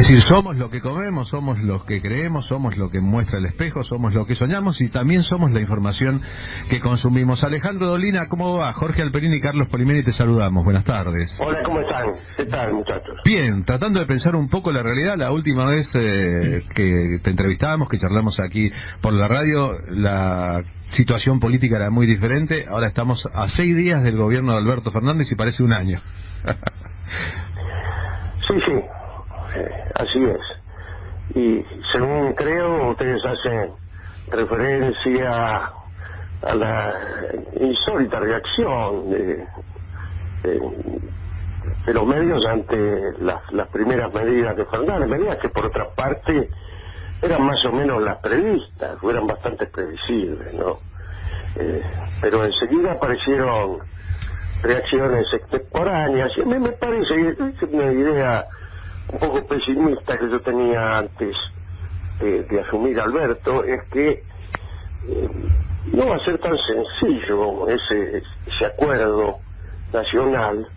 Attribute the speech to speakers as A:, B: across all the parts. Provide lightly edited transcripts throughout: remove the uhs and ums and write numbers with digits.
A: Es decir, somos lo que comemos, somos lo que creemos, somos lo que muestra el espejo, somos lo que soñamos y también somos la información que consumimos. Alejandro Dolina, ¿cómo va? Jorge Alperín y Carlos Polimeni te saludamos. Buenas tardes.
B: Hola, ¿cómo están? ¿Qué tal, muchachos?
A: Bien, tratando de pensar un poco la realidad. La última vez que te entrevistábamos, que charlamos aquí por la radio, la situación política era muy diferente. Ahora estamos a 6 días del gobierno de Alberto Fernández y parece un año.
B: Sí, así es. Y según creo, ustedes hacen referencia a la insólita reacción de los medios ante las primeras medidas de Fernández, medidas que por otra parte eran más o menos las previstas, eran bastante previsibles, ¿no? Pero enseguida aparecieron reacciones extemporáneas, y a mí me parece, y es una idea un poco pesimista que yo tenía antes de asumir Alberto, es que no va a ser tan sencillo ese acuerdo nacional,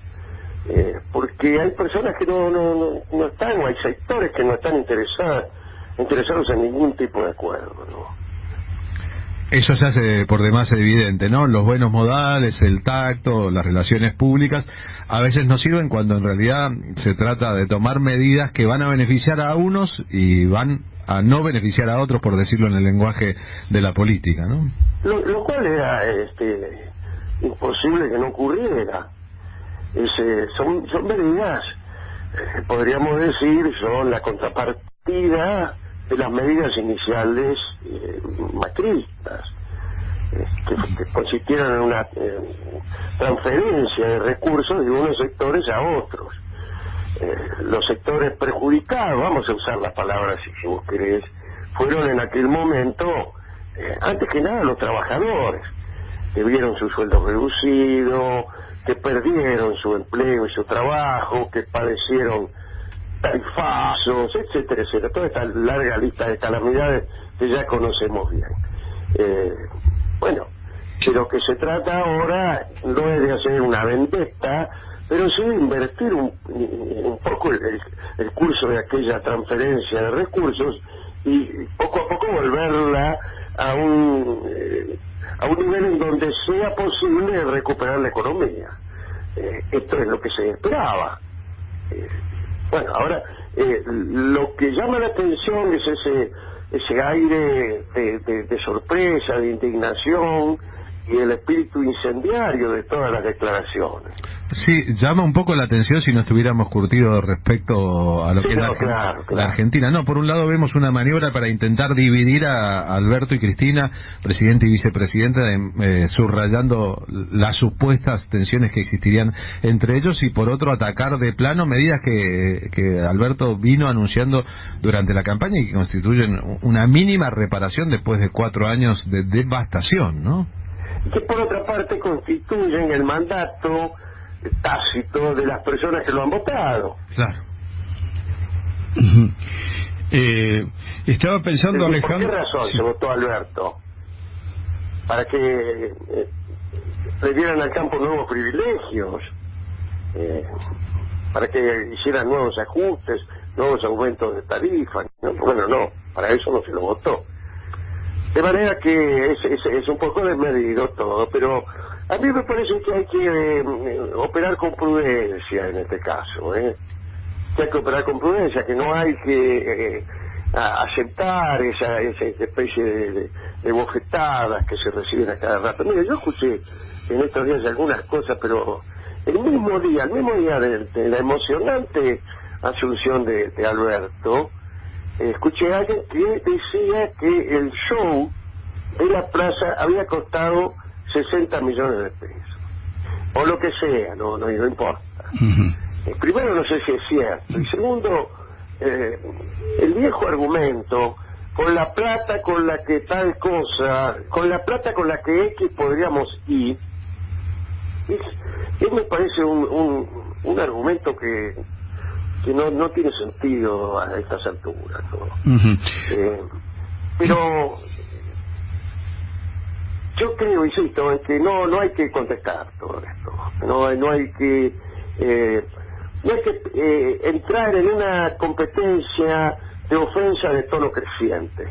B: porque hay personas que no están, o hay sectores que no están interesados en ningún tipo de acuerdo, ¿no?
A: Eso se hace por demás evidente, ¿no? Los buenos modales, el tacto, las relaciones públicas, a veces no sirven cuando en realidad se trata de tomar medidas que van a beneficiar a unos y van a no beneficiar a otros, por decirlo en el lenguaje de la política, ¿no?
B: Lo cual era imposible que no ocurriera. Son medidas, podríamos decir, son la contrapartida de las medidas iniciales macristas, que consistieron en una transferencia de recursos de unos sectores a otros. Los sectores perjudicados, vamos a usar la palabra si vos querés, fueron en aquel momento, antes que nada, los trabajadores, que vieron su sueldo reducido, que perdieron su empleo y su trabajo, que padecieron tarifazos, etcétera, etcétera, toda esta larga lista de calamidades que ya conocemos bien. Bueno, de lo que se trata ahora no es de hacer una vendetta, pero sí de invertir un poco el curso de aquella transferencia de recursos y poco a poco volverla a un nivel en donde sea posible recuperar la economía. Esto es lo que se esperaba. Bueno, ahora lo que llama la atención es ese aire de sorpresa, de indignación y el espíritu incendiario de todas las declaraciones.
A: Sí, llama un poco la atención si no estuviéramos curtidos respecto a lo que es
B: claro.
A: La Argentina. No, por un lado vemos una maniobra para intentar dividir a Alberto y Cristina, presidente y vicepresidente, subrayando las supuestas tensiones que existirían entre ellos, y por otro atacar de plano medidas que Alberto vino anunciando durante la campaña y que constituyen una mínima reparación después de 4 años de devastación, ¿no?
B: Que por otra parte constituyen el mandato tácito de las personas que lo han votado.
A: Claro.
C: Estaba pensando, Alejandro...
B: ¿Por qué razón se votó Alberto? Para que le dieran al campo nuevos privilegios, para que hicieran nuevos ajustes, nuevos aumentos de tarifas. ¿No? Bueno, no, para eso no se lo votó. De manera que es un poco desmedido todo, pero a mí me parece que hay que operar con prudencia en este caso, que hay que operar con prudencia, que no hay que aceptar esa especie de bofetadas que se reciben a cada rato. Mire, yo escuché en estos días algunas cosas, pero el mismo día de la emocionante asunción de Alberto, escuché a alguien que decía que el show de la plaza había costado 60 millones de pesos. O lo que sea, no importa. Primero, no sé si es cierto. Y segundo, el viejo argumento, con la plata con la que tal cosa, con la plata con la que X podríamos ir, me parece un argumento que no tiene sentido a estas alturas, ¿no? Pero yo creo, insisto, en que no hay que contestar todo esto, no hay que no hay que entrar en una competencia de ofensa de tono creciente,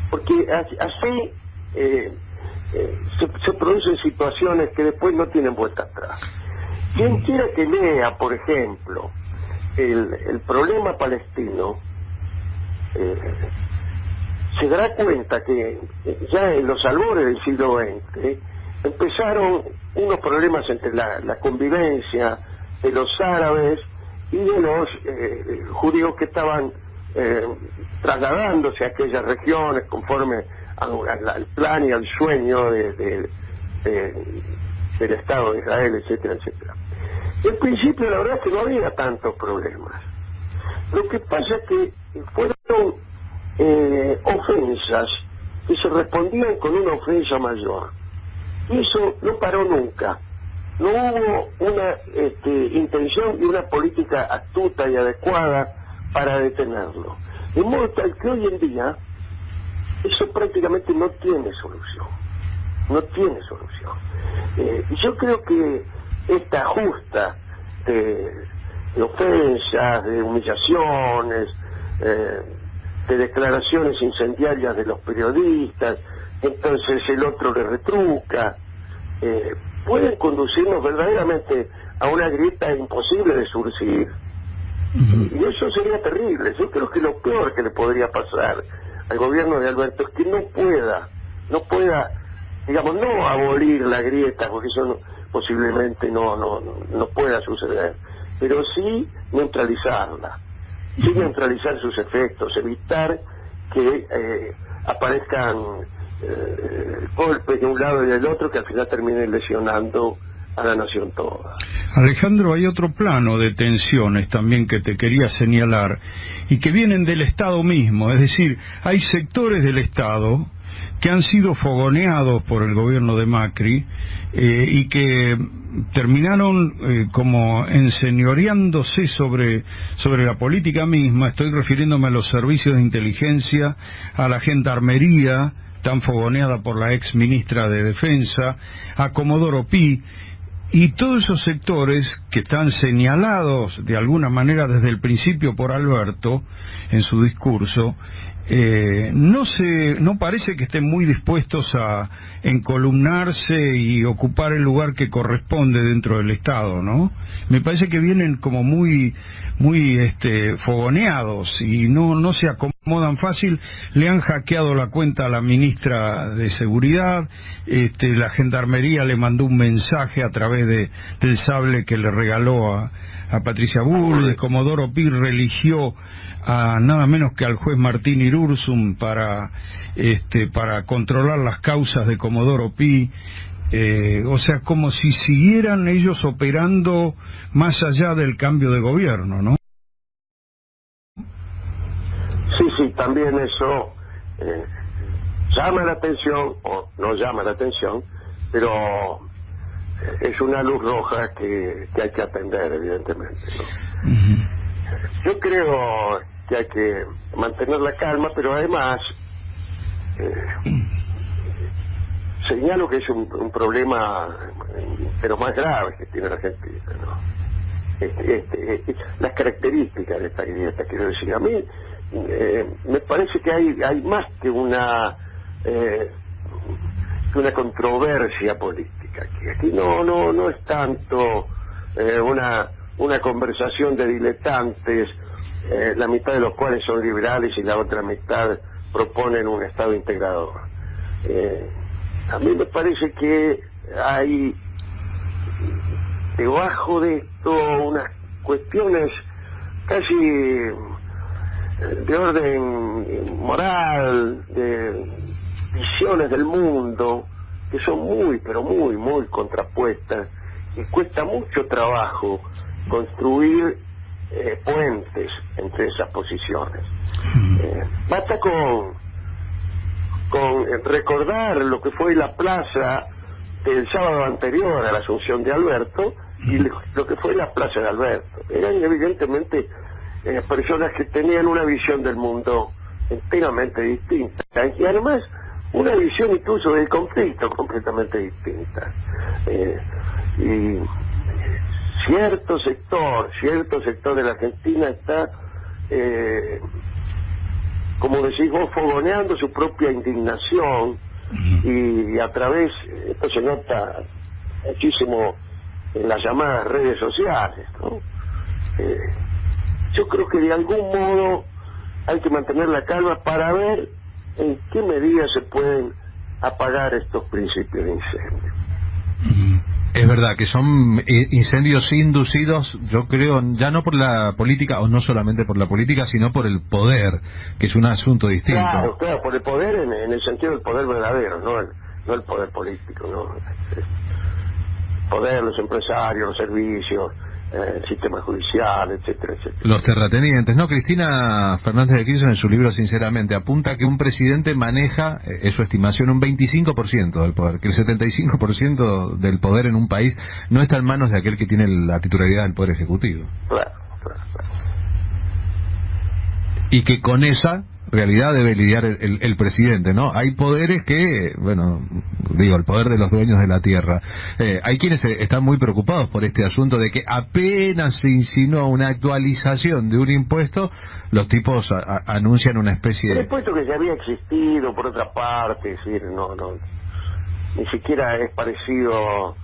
B: porque así se producen situaciones que después no tienen vuelta atrás. Quien quiera que lea, por ejemplo, el problema palestino, se dará cuenta que ya en los albores del siglo XX empezaron unos problemas entre la convivencia de los árabes y de los judíos que estaban trasladándose a aquellas regiones conforme al plan y al sueño del Estado de Israel, etcétera, etcétera. En principio la verdad es que no había tantos problemas. Lo que pasa es que fueron ofensas que se respondían con una ofensa mayor. Y eso no paró nunca. No hubo una intención y una política astuta y adecuada para detenerlo. De modo tal que hoy en día eso prácticamente no tiene solución. No tiene solución. Yo creo que esta justa de ofensas, de humillaciones, de declaraciones incendiarias de los periodistas, entonces el otro le retruca, pueden conducirnos verdaderamente a una grieta imposible de surcir. Y eso sería terrible. Yo creo que lo peor que le podría pasar al gobierno de Alberto es que no pueda, digamos, no abolir la grieta, porque eso posiblemente no pueda suceder, pero sí neutralizarla, sí neutralizar sus efectos, evitar que aparezcan golpes de un lado y del otro que al final terminen lesionando a la nación toda.
C: Alejandro, hay otro plano de tensiones también que te quería señalar y que vienen del Estado mismo, es decir, hay sectores del Estado que han sido fogoneados por el gobierno de Macri y que terminaron como enseñoreándose sobre la política misma. Estoy refiriéndome a los servicios de inteligencia, a la gendarmería, tan fogoneada por la ex ministra de Defensa, a Comodoro Pi, y todos esos sectores que están señalados de alguna manera desde el principio por Alberto en su discurso, no parece que estén muy dispuestos a encolumnarse y ocupar el lugar que corresponde dentro del Estado, ¿no? Me parece que vienen como muy fogoneados y no se acomodan fácil. Le han hackeado la cuenta a la ministra de Seguridad, la Gendarmería le mandó un mensaje a través del sable que le regaló a Patricia Bullrich. Comodoro Pi religió a nada menos que al juez Martín Irursum para controlar las causas de Comodoro Pi. O sea, como si siguieran ellos operando más allá del cambio de gobierno, ¿no?
B: Sí, también eso llama la atención, o no llama la atención, pero es una luz roja que hay que atender, evidentemente, ¿no? Yo creo que hay que mantener la calma, pero además señalo que es un problema de los más graves que tiene la Argentina, ¿no? Las características de esta grieta, quiero decir, a mí me parece que hay más que una controversia política. Aquí no es tanto una conversación de diletantes, la mitad de los cuales son liberales y la otra mitad proponen un Estado integrador. A mí me parece que hay debajo de esto unas cuestiones casi de orden moral, de visiones del mundo, que son muy contrapuestas, y cuesta mucho trabajo construir puentes entre esas posiciones. Basta con recordar lo que fue la plaza del sábado anterior a la asunción de Alberto y lo que fue la plaza de Alberto. Eran evidentemente personas que tenían una visión del mundo enteramente distinta y además una visión incluso del conflicto completamente distinta. Y cierto sector de la Argentina está, como decís vos, fogoneando su propia indignación, y a través, esto se nota muchísimo en las llamadas redes sociales, ¿no? Yo creo que de algún modo hay que mantener la calma para ver en qué medida se pueden apagar estos principios de incendio.
A: Es verdad que son incendios inducidos, yo creo, ya no por la política, o no solamente por la política, sino por el poder, que es un asunto distinto.
B: Claro, por el poder en el sentido del poder verdadero, no el poder político, ¿no? El poder, los empresarios, los servicios, el sistema judicial, etcétera, etcétera.
A: Los terratenientes, ¿no? Cristina Fernández de Kirchner en su libro Sinceramente apunta que un presidente maneja, es su estimación, un 25% del poder, que el 75% del poder en un país no está en manos de aquel que tiene la titularidad del poder ejecutivo.
B: Claro.
A: Y que con esa realidad debe lidiar el presidente, ¿no? Hay poderes que, bueno, digo, el poder de los dueños de la tierra. Hay quienes están muy preocupados por este asunto de que apenas se insinúa una actualización de un impuesto, los tipos anuncian una especie de...
B: El impuesto que ya había existido, por otra parte, es decir, no, ni siquiera es parecido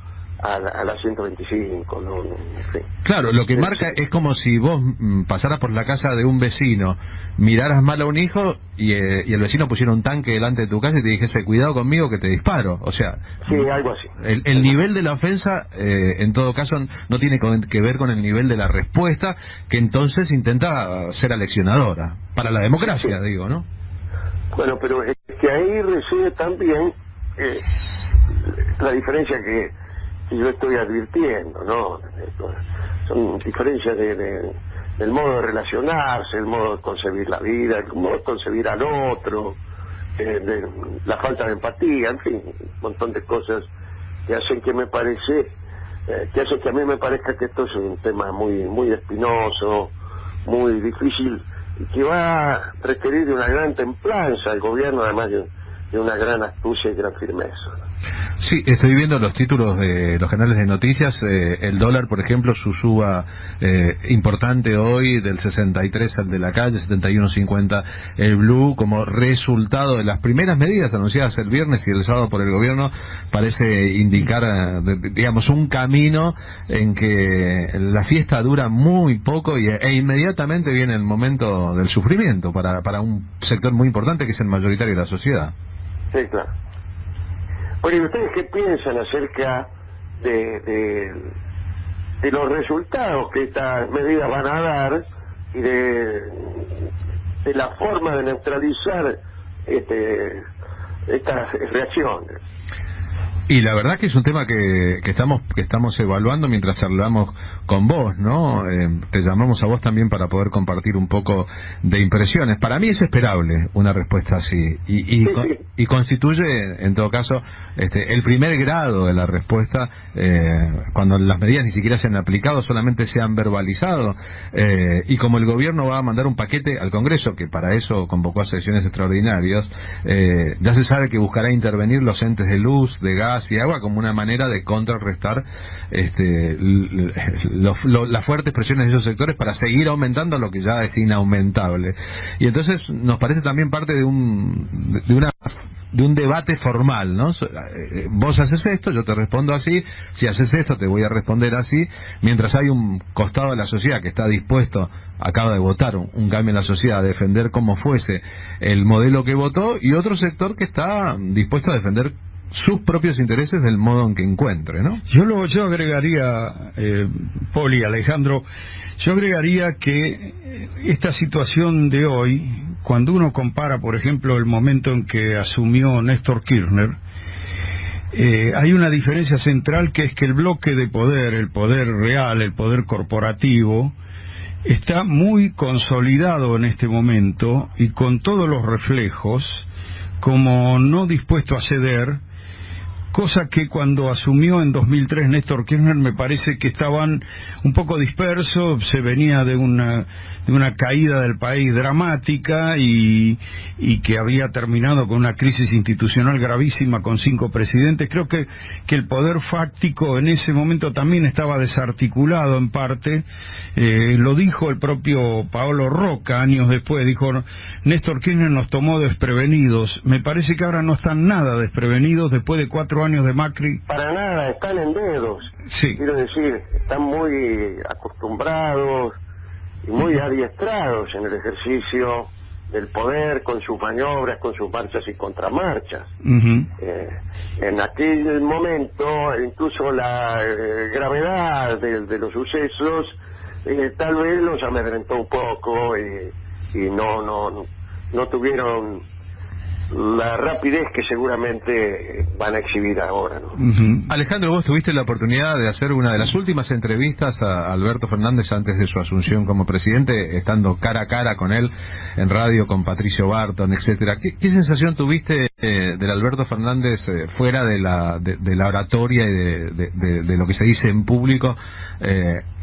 B: a la 125, ¿no? En fin.
A: Claro, lo que marca es como si vos pasaras por la casa de un vecino, miraras mal a un hijo y el vecino pusiera un tanque delante de tu casa y te dijese, cuidado conmigo que te disparo. O sea,
B: sí, algo así.
A: El nivel de la ofensa, en todo caso, no tiene que ver con el nivel de la respuesta, que entonces intenta ser aleccionadora, para la democracia, digo, ¿no?
B: Bueno, pero es que ahí reside también la diferencia que yo estoy advirtiendo, ¿no? Son diferencias del modo de relacionarse, el modo de concebir la vida, el modo de concebir al otro, de la falta de empatía, en fin, un montón de cosas que hacen que a mí me parezca que esto es un tema muy espinoso, muy difícil, y que va a requerir de una gran templanza al gobierno, además de una gran astucia y gran firmeza.
A: Sí, estoy viendo los títulos de los canales de noticias. El dólar, por ejemplo, su suba importante hoy del 63 al de la calle, 71.50 el blue, como resultado de las primeras medidas anunciadas el viernes y el sábado por el gobierno, parece indicar, digamos, un camino en que la fiesta dura muy poco e inmediatamente viene el momento del sufrimiento para un sector muy importante que es el mayoritario de la sociedad.
B: Sí, claro. Bueno, ¿y ustedes qué piensan acerca de los resultados que estas medidas van a dar y de la forma de neutralizar estas reacciones?
A: Y la verdad que es un tema que estamos evaluando mientras charlamos con vos, ¿no? Te llamamos a vos también para poder compartir un poco de impresiones. Para mí es esperable una respuesta así y constituye, en todo caso, el primer grado de la respuesta cuando las medidas ni siquiera se han aplicado, solamente se han verbalizado. Y como el gobierno va a mandar un paquete al Congreso, que para eso convocó a sesiones extraordinarias, ya se sabe que buscará intervenir los entes de luz, de gas y agua como una manera de contrarrestar las fuertes presiones de esos sectores para seguir aumentando lo que ya es inaumentable. Y entonces nos parece también parte de un debate formal, ¿no? Vos haces esto, yo te respondo así, si haces esto te voy a responder así, mientras hay un costado de la sociedad que está dispuesto, acaba de votar un cambio en la sociedad, a defender como fuese el modelo que votó, y otro sector que está dispuesto a defender sus propios intereses del modo en que encuentre, ¿no?
C: Yo agregaría, Poli, Alejandro, yo agregaría que esta situación de hoy, cuando uno compara, por ejemplo, el momento en que asumió Néstor Kirchner, hay una diferencia central, que es que el bloque de poder, el poder real, el poder corporativo, está muy consolidado en este momento y con todos los reflejos, como no dispuesto a ceder, cosa que cuando asumió en 2003 Néstor Kirchner me parece que estaban un poco dispersos, se venía de una caída del país dramática y que había terminado con una crisis institucional gravísima con 5 presidentes. Creo que el poder fáctico en ese momento también estaba desarticulado en parte. Lo dijo el propio Paolo Rocca años después, dijo: Néstor Kirchner nos tomó desprevenidos. Me parece que ahora no están nada desprevenidos después de 4 años de Macri.
B: Para nada, están en dedos.
C: Sí.
B: Quiero decir, están muy acostumbrados y muy adiestrados en el ejercicio del poder, con sus maniobras, con sus marchas y contramarchas. En aquel momento, incluso la gravedad de los sucesos tal vez los amedrentó un poco y no tuvieron la rapidez que seguramente van a exhibir ahora, ¿no?
A: Alejandro, vos tuviste la oportunidad de hacer una de las últimas entrevistas a Alberto Fernández antes de su asunción como presidente, estando cara a cara con él en radio, con Patricio Barton, etcétera. ¿Qué sensación tuviste del Alberto Fernández fuera de la oratoria y de lo que se dice en público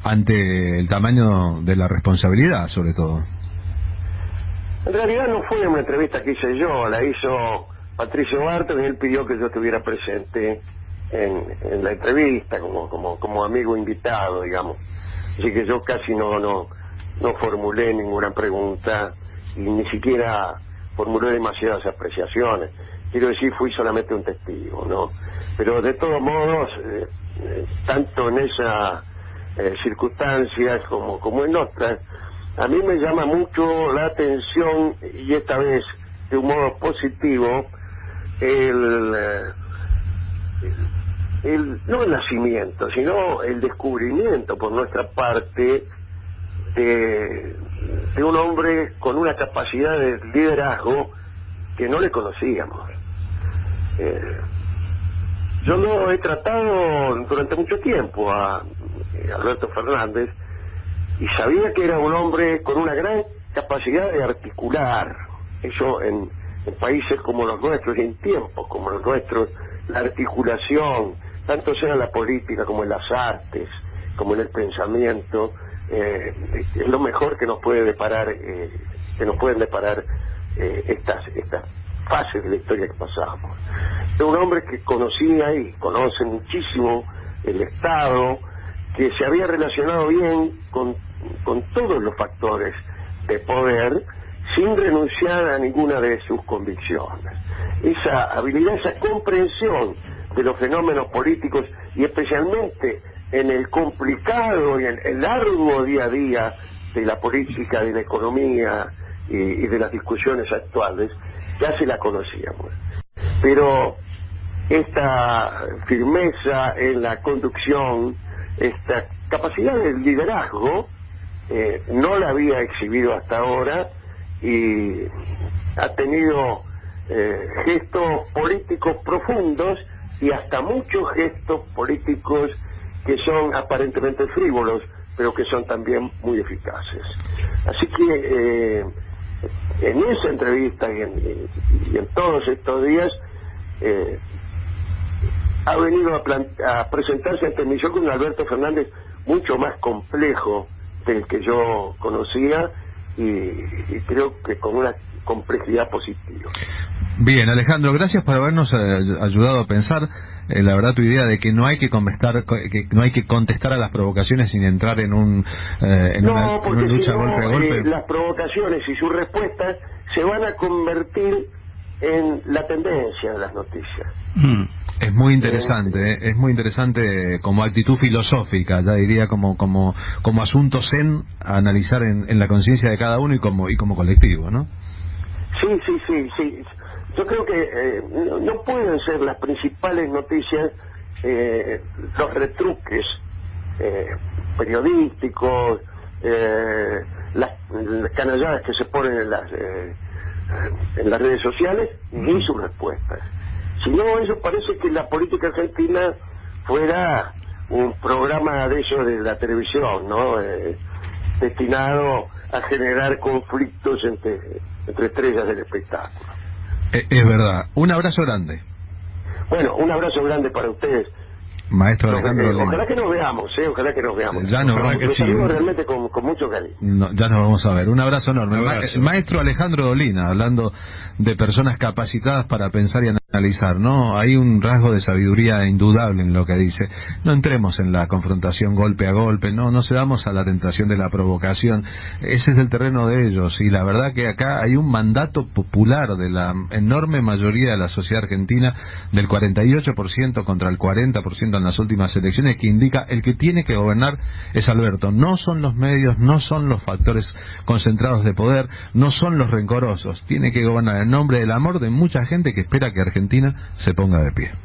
A: ante el tamaño de la responsabilidad, sobre todo?
B: En realidad no fue una entrevista que hice yo, la hizo Patricio Barton y él pidió que yo estuviera presente en la entrevista como amigo invitado, digamos. Así que yo casi no formulé ninguna pregunta y ni siquiera formulé demasiadas apreciaciones. Quiero decir, fui solamente un testigo, ¿no? Pero de todos modos, tanto en esas circunstancias como en otras, a mí me llama mucho la atención, y esta vez de un modo positivo, no el nacimiento, sino el descubrimiento por nuestra parte de un hombre con una capacidad de liderazgo que no le conocíamos. Yo lo he tratado durante mucho tiempo a Alberto Fernández, y sabía que era un hombre con una gran capacidad de articular. Eso en países como los nuestros y en tiempos como los nuestros, la articulación, tanto sea en la política como en las artes, como en el pensamiento, es lo mejor que nos puede deparar, estas fases de la historia que pasamos. Es un hombre que conocía y conoce muchísimo el Estado, que se había relacionado bien con todos los factores de poder, sin renunciar a ninguna de sus convicciones. Esa habilidad, esa comprensión de los fenómenos políticos, y especialmente en el complicado y en el largo día a día de la política, de la economía y de las discusiones actuales, ya se la conocíamos. Pero esta firmeza en la conducción, esta capacidad de liderazgo, no la había exhibido hasta ahora, y ha tenido gestos políticos profundos y hasta muchos gestos políticos que son aparentemente frívolos, pero que son también muy eficaces. Así que en esa entrevista y en todos estos días ha venido a presentarse ante mí, yo con un Alberto Fernández mucho más complejo del que yo conocía, y creo que con una complejidad positiva.
A: Bien, Alejandro, gracias por habernos ayudado a pensar. La verdad, tu idea de que no hay que contestar a las provocaciones sin entrar en una lucha golpe a golpe.
B: Las provocaciones y sus respuestas se van a convertir en la tendencia de las noticias.
A: Es muy interesante como actitud filosófica, ya diría como asunto zen a analizar en la conciencia de cada uno y como colectivo, ¿no?
B: Sí. Yo creo que no pueden ser las principales noticias los retruques periodísticos, las canalladas que se ponen en las redes sociales, ni sus respuestas. Si no, eso parece que la política argentina fuera un programa de eso de la televisión, ¿no? Destinado a generar conflictos entre estrellas del espectáculo.
A: Es verdad. Un abrazo grande.
B: Bueno, un abrazo grande para ustedes.
A: Maestro Alejandro Dolina.
B: Ojalá que nos veamos, ojalá que nos veamos.
A: Ya nos vamos,
C: que sí.
B: Saludo realmente con mucho cariño.
A: No, ya nos vamos a ver. Un abrazo enorme.
C: Un abrazo.
A: Maestro Alejandro Dolina, hablando de personas capacitadas para pensar y analizar, ¿no? Hay un rasgo de sabiduría indudable en lo que dice. No entremos en la confrontación golpe a golpe, no cedamos a la tentación de la provocación. Ese es el terreno de ellos, y la verdad que acá hay un mandato popular de la enorme mayoría de la sociedad argentina, del 48% contra el 40% en las últimas elecciones, que indica el que tiene que gobernar es Alberto. No son los medios, no son los factores concentrados de poder, no son los rencorosos. Tiene que gobernar en nombre del amor de mucha gente que espera que Argentina se ponga de pie.